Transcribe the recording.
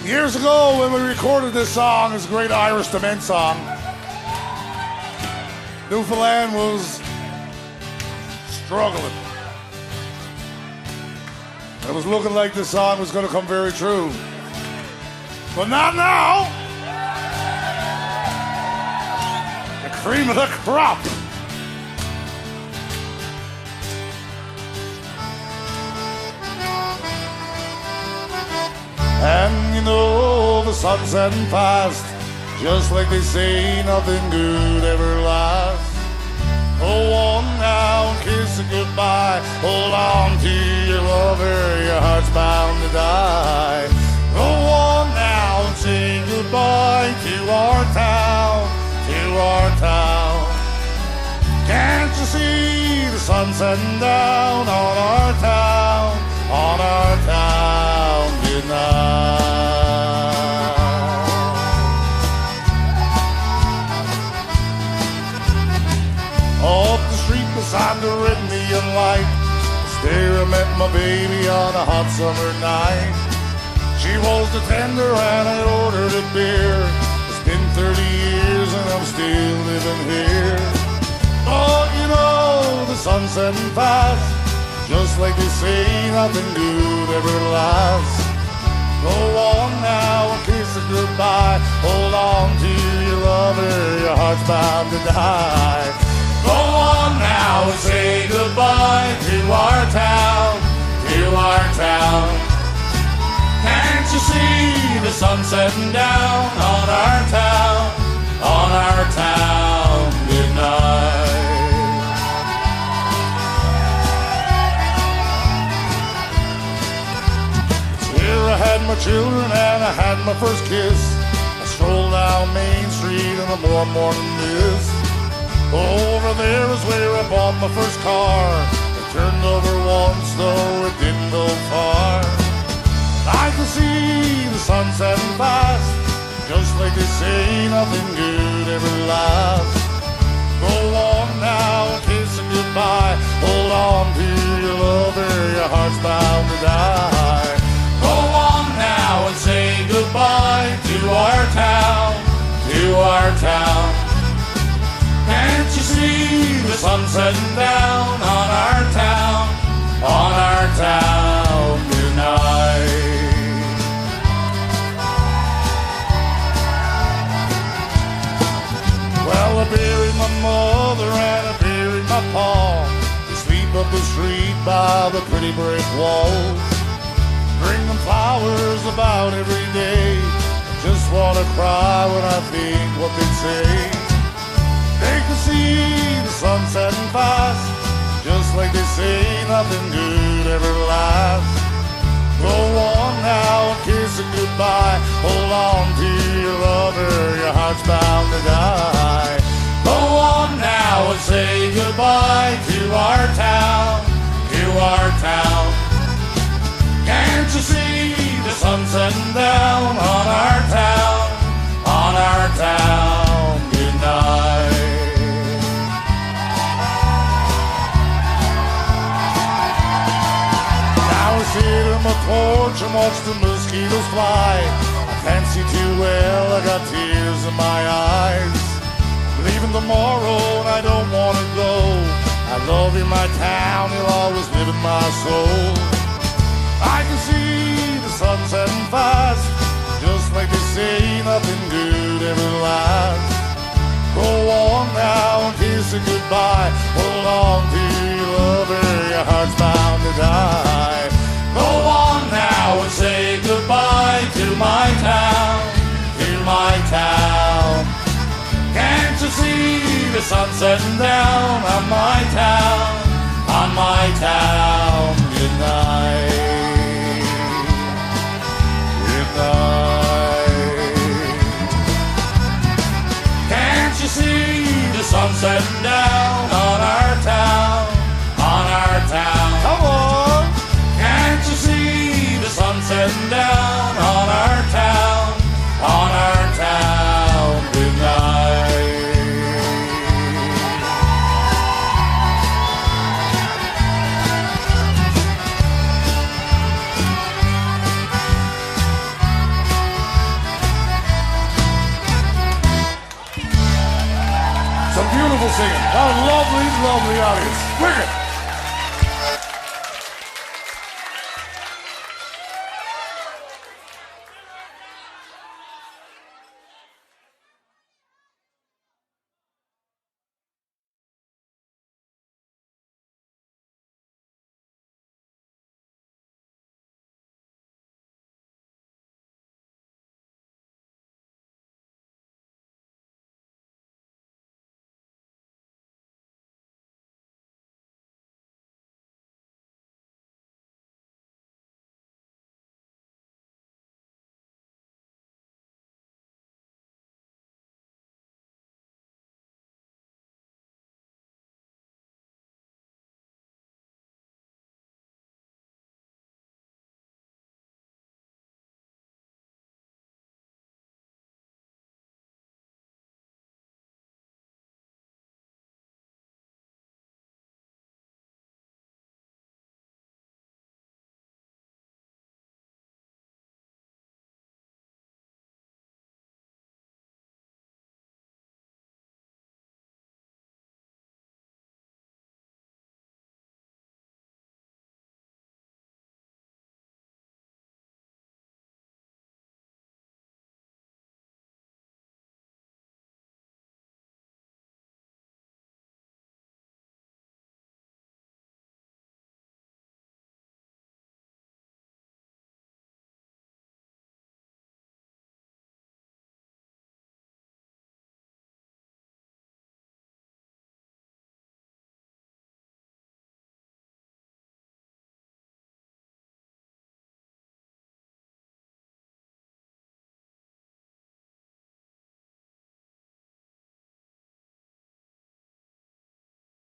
Years ago, when we recorded this song, it's a great Irish cement song, Newfoundland was struggling. It was looking like this song was going to come very true. But not now. The cream of the crop. And you know the sun's setting fast, just like they say nothing good ever lasts. Go on now and kiss it goodbye. Hold on to your lover, your heart's bound to die. Go on now and say goodbye to our town, to our town. Can't you see the sun setting down on our town, on our town tonight? Up the street beside the red neon light, there I met my baby on a hot summer night. She was the tender and I ordered a beer. It's been 30 years and I'm still living here. Oh, you know the sun's setting fast, just like they say nothing good ever lasts. Go on now and kiss it goodbye. Hold on to your lover, your heart's bound to die. Go on now and say goodbye to our town, to our town. Can't you see the sun setting down on our town, on our town tonight? Here I had my children and I had my first kiss. I strolled down Main Street in the warm morning mist. Over there is where I bought my first car. It turned over once, though it didn't go far. I can see the sun setting fast, just like they say nothing good ever lasts. Go on now and kiss it goodbye. Hold on to your lover, your heart's bound to die. Go on now and say goodbye to our town, to our town. Can't you see the sun setting down on our town tonight? Well, I buried my mother and I buried my pa. They sleep up the street by the pretty brick walls. Bring them flowers about every day. I just wanna cry when I think what they'd say. They can see the sun setting fast, just like they say nothing good ever lasts. Go on now and kiss it goodbye. Hold on to your lover, your heart's bound to die. Go on now and say goodbye to our town, to our town. Can't you see the sun setting down on our town tonight? Sit on my porch and watch the mosquitoes fly. I can't see too well, I got tears in my eyes. Leaving tomorrow and I don't want to go. I love you, my town, you'll always live in my soul. I can see the sun setting fast, just like they say nothing good ever lasts. Go on now and kiss it goodbye. Hold on to your lover, your heart's bound to die. Go on now and say goodbye to my town, to my town. Can't you see the sun setting down on my town tonight? Tonight. Can't you see the sun setting down on our town, on our town? Come on! Can't you see the sun setting down on our town tonight? Wonderful singing. What a lovely, lovely audience. Wicked.